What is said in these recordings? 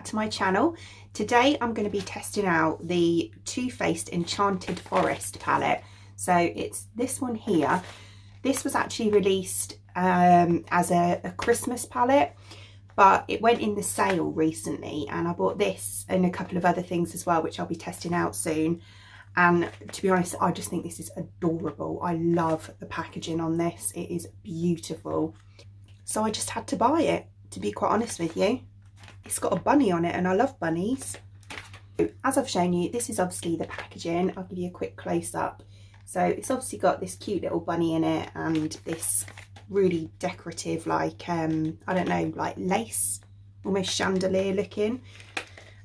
back to my channel. Today I'm going to be testing out the Too Faced Enchanted Forest palette. So it's this one here. This was actually released as a Christmas palette, but it went in the sale recently and I bought this and a couple of other things as well, which I'll be testing out soon. And to be honest, I just think this is adorable. I love the packaging on this. It is beautiful. So I just had to buy it, to be quite honest with you. It's got a bunny on it and I love bunnies. As I've shown you, this is obviously the packaging. I'll give you a quick close-up. So it's obviously got this cute little bunny in it and this really decorative, like, I don't know, like lace, almost chandelier looking.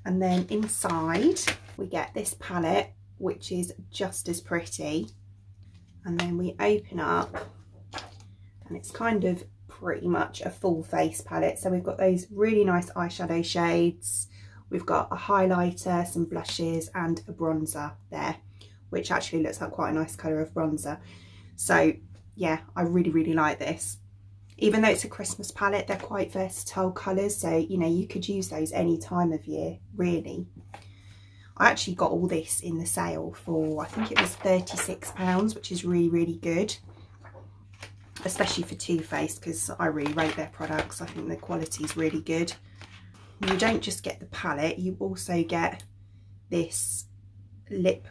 And then inside we get this palette, which is just as pretty. And then we open up and it's kind of pretty much a full face palette. So we've got those really nice eyeshadow shades. We've got a highlighter, some blushes and a bronzer there, which actually looks like quite a nice colour of bronzer. So yeah, I really like this. Even though it's a Christmas palette, they're quite versatile colours. So, you know, you could use those any time of year, really. I actually got all this in the sale for, I think it was £36, which is really good. Especially for Too Faced, because I really rate their products. I think the quality is really good. You don't just get the palette, you also get this liquid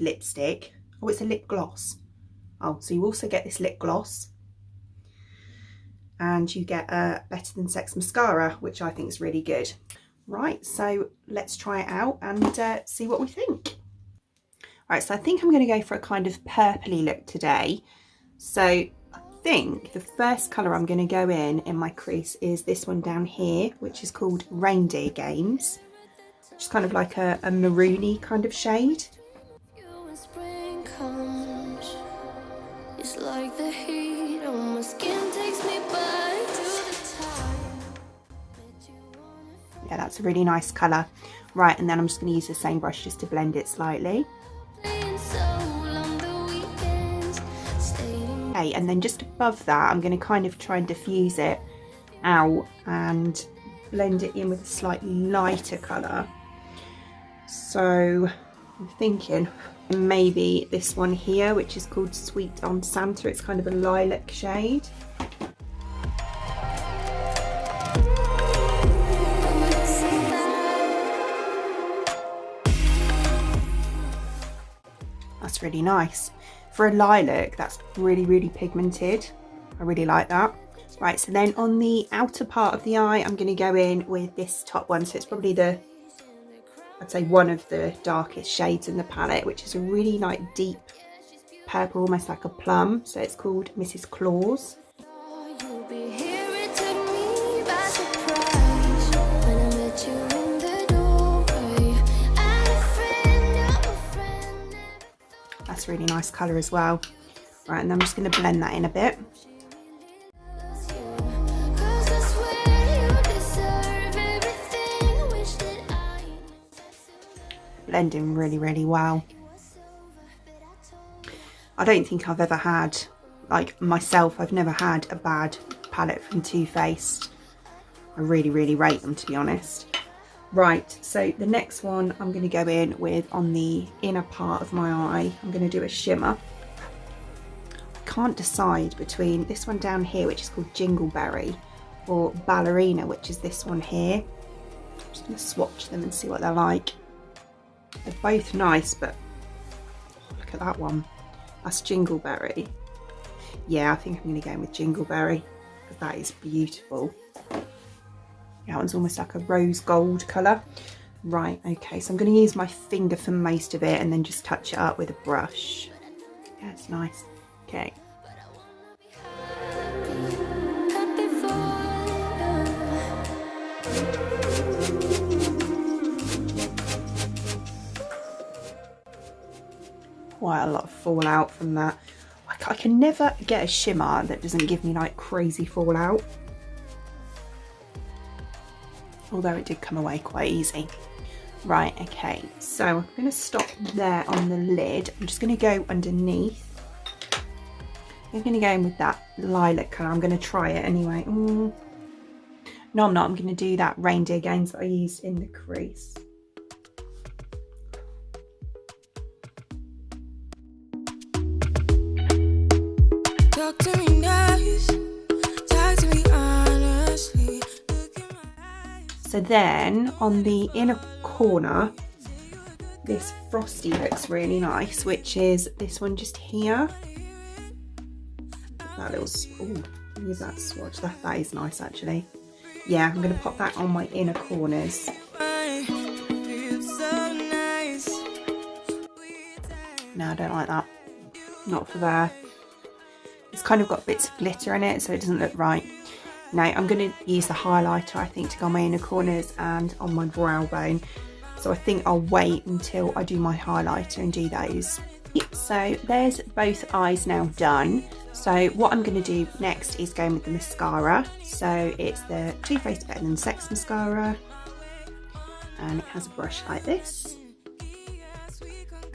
lipstick. Oh, it's a lip gloss. Oh, so you also get this lip gloss. And you get a Better Than Sex mascara, which I think is really good. Right, so let's try it out and see what we think. Right, so I think I'm going to go for a kind of purpley look today. So I think the first colour I'm going to go in my crease is this one down here, which is called Reindeer Games. Which is kind of like a maroony kind of shade. Yeah, that's a really nice colour. Right, and then I'm just going to use the same brush just to blend it slightly. Okay, and then just above that, I'm going to kind of try and diffuse it out and blend it in with a slightly lighter colour. So I'm thinking maybe this one here, which is called Sweet on Santa. It's kind of a lilac shade. That's really nice. For a lilac, that's really pigmented. I really like that. Right, so then on the outer part of the eye, I'm going to go in with this top one. So it's probably the, I'd say one of the darkest shades in the palette, which is a really like deep purple, almost like a plum. So it's called Mrs. Claus. That's a really nice colour as well. Right, and I'm just going to blend that in a bit. Blending really well. I don't think I've ever had, like myself, I've never had a bad palette from Too Faced. I really rate them, to be honest. Right, so the next one I'm going to go in with on the inner part of my eye. I'm going to do a shimmer. I can't decide between this one down here, which is called Jingleberry, or Ballerina, which is this one here. I'm just going to swatch them and see what they're like. They're both nice, but oh, look at that one. That's Jingleberry. Yeah, I think I'm going to go in with Jingleberry because that is beautiful. That one's almost like a rose gold colour. Right, okay, so I'm going to use my finger for most of it and then just touch it up with a brush. Yeah, it's nice. Okay. Quite a lot of fallout from that. I can never get a shimmer that doesn't give me like crazy fallout. Although it did come away quite easy. Right, okay, so I'm going to stop there on the lid. I'm just going to go underneath. I'm going to go in with that lilac colour. I'm going to try it anyway. I'm No, I'm not. I'm going to do that reindeer gains that I used in the crease. So then on the inner corner, this frosty looks really nice, which is this one just here. That little, oh, use that swatch. That is nice actually. Yeah, I'm going to pop that on my inner corners. No, I don't like that. Not for there. It's kind of got bits of glitter in it, so it doesn't look right. No, I'm going to use the highlighter, I think, to go on my inner corners and on my brow bone. So I think I'll wait until I do my highlighter and do those. So there's both eyes now done. So what I'm going to do next is go in with the mascara. So it's the Too Faced Better Than Sex mascara. And it has a brush like this.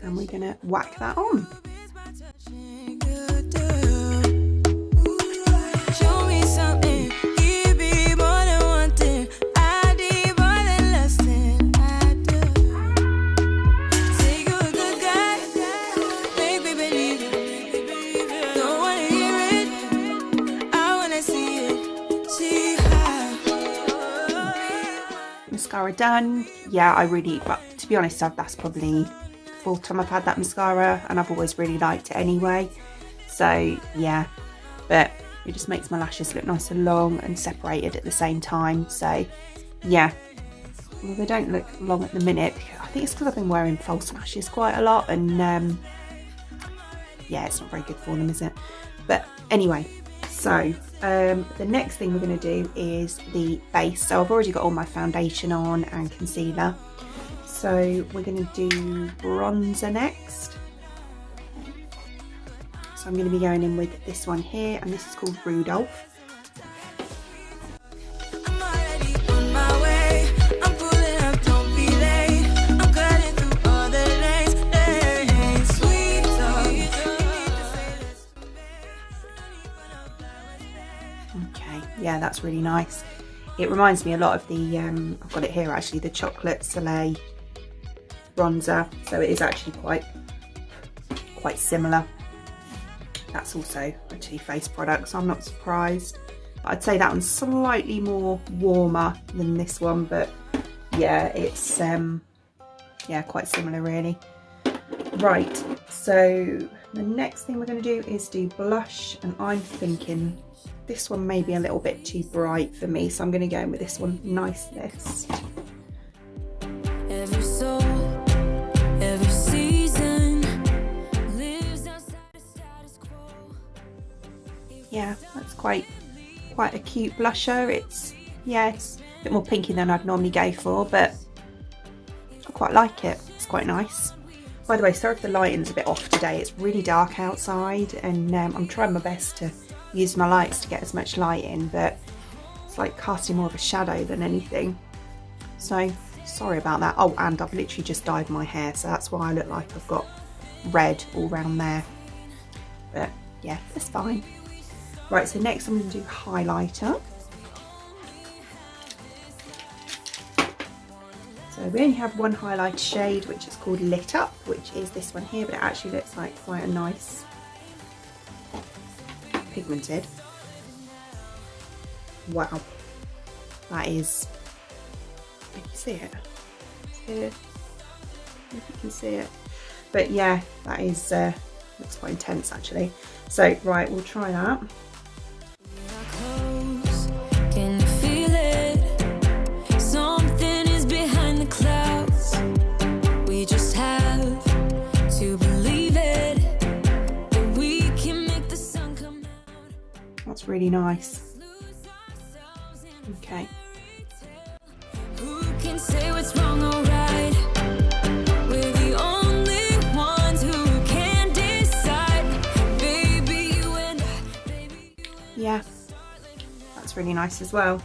And we're going to whack that on. Mascara done. Yeah, but to be honest, that's probably the fourth time I've had that mascara, and I've always really liked it anyway. So yeah, but it just makes my lashes look nice and long and separated at the same time. So yeah, well, they don't look long at the minute. I think it's because I've been wearing false lashes quite a lot, and yeah, it's not very good for them, is it? But anyway, so the next thing we're going to do is the base. So I've already got all my foundation on and concealer. So we're going to do bronzer next. So I'm going to be going in with this one here, and this is called Rudolph. Yeah, that's really nice. It reminds me a lot of the I've got it here actually, the Chocolate Soleil bronzer, so it is actually quite similar. That's also a Too Faced product, so I'm not surprised. I'd say that one's slightly more warmer than this one, but yeah, it's yeah, quite similar really. Right, so the next thing we're going to do is do blush, and I'm thinking this one may be a little bit too bright for me, so I'm going to go in with this one, Nice List. Every soul, every season lives outside of status quo. Yeah, that's quite a cute blusher. It's a bit more pinky than I'd normally go for, but I quite like it. It's quite nice. By the way, sorry if the lighting's a bit off today. It's really dark outside, and I'm trying my best to use my lights to get as much light in, but it's like casting more of a shadow than anything. So sorry about that. Oh, and I've literally just dyed my hair, so that's why I look like I've got red all around there. But yeah, it's fine. Right, so next I'm going to do highlighter. So we only have one highlight shade, which is called Lit Up, which is this one here, but it actually looks like quite a nice pigmented. Wow, that is, can you see it? Here, if you can see it. But yeah, that is looks quite intense actually. So right, we'll try that. Can you feel it? Something is behind the clouds. We just have to believe it, that we can make the sun come out. That's really nice. Okay. Who can say what's wrong or right? We're the only ones who can decide. Baby, you and I, baby, you and Yeah, that's really nice as well.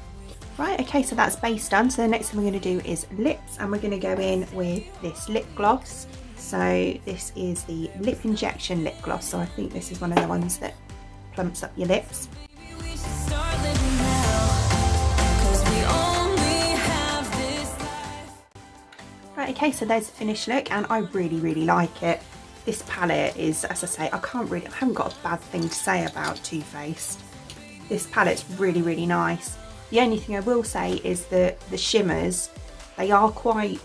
Right, okay, so that's base done. So the next thing we're going to do is lips, and we're going to go in with this lip gloss. So this is the Lip Injection lip gloss. So I think this is one of the ones that plumps up your lips. we should start living now. 'Cause we Right, okay, so there's the finished look, and I really like it. This palette is, as I say, I haven't got a bad thing to say about Too Faced. This palette's really nice. The only thing I will say is that the shimmers, they are quite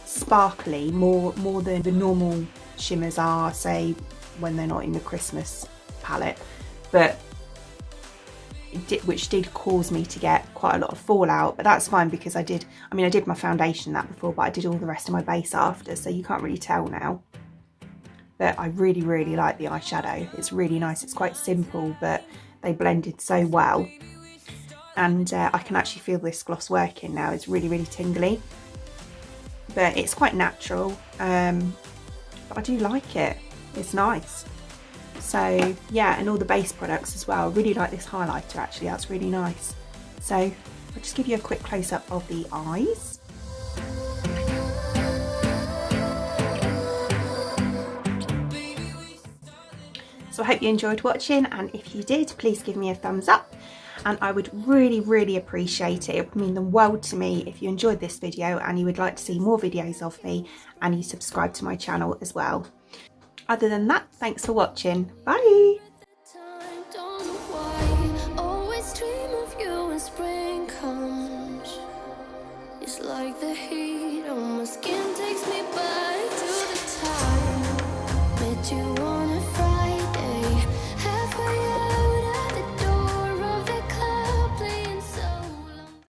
sparkly, more than the normal shimmers are, say, when they're not in the Christmas palette. But which did cause me to get quite a lot of fallout, but that's fine because I did my foundation that before, but I did all the rest of my base after, so you can't really tell now. But I really like the eyeshadow. It's really nice. It's quite simple, but they blended so well, and I can actually feel this gloss working now. It's really tingly, but it's quite natural, but I do like it. It's nice. So yeah, and all the base products as well. I really like this highlighter actually, that's really nice. So I'll just give you a quick close-up of the eyes. So I hope you enjoyed watching, and if you did, please give me a thumbs up, and I would really appreciate it. It would mean the world to me if you enjoyed this video and you would like to see more videos of me, and you subscribe to my channel as well. Other than that, thanks for watching. Bye! It's like the heat on my skin takes me back to the time met you on